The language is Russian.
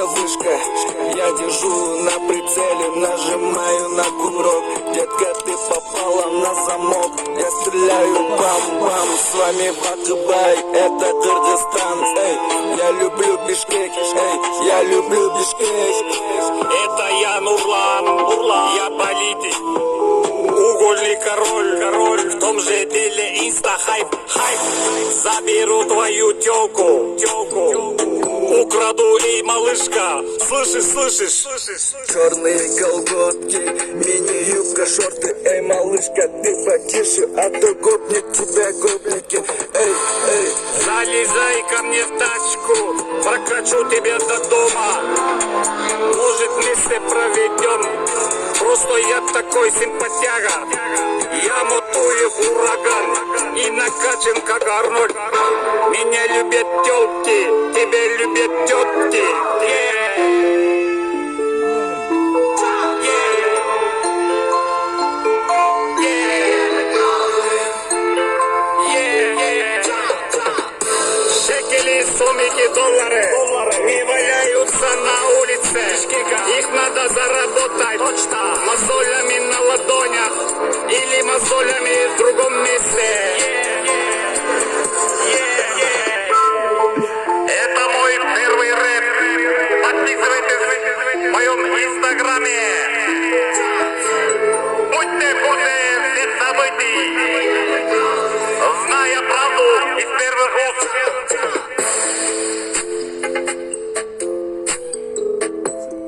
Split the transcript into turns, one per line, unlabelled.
это вышка. Я держу на прицеле, нажимаю на курок. Детка, ты попала на замок. Я стреляю бам-бам. С вами Бакыбай, это Кыргызстан. Эй, я люблю Бишкек, эй, я люблю Бишкек.
Это я Нурлан, я политик, угольный король, в том же деле инста-хайп, заберу твою тёлку, украду, эй, малышка, слышишь?
Черные колготки, мини-юбка, шорты. Эй, малышка, ты потише, а то гопнет тебя гопники. Эй.
Залезай ко мне в тачку, прокачу тебя до дома. Может, вместе проведем. Просто я такой симпатяга. Я мотую в ураган и накачан, как Арнольд. Меня любят тёлки, тебя любят тётки. Шекели, сомики, доллары не валяются на улице. Их надо заработать мозолями на ладонях или мозолями в другом месте. Это мой первый рэп. Подписывайтесь в моем инстаграме.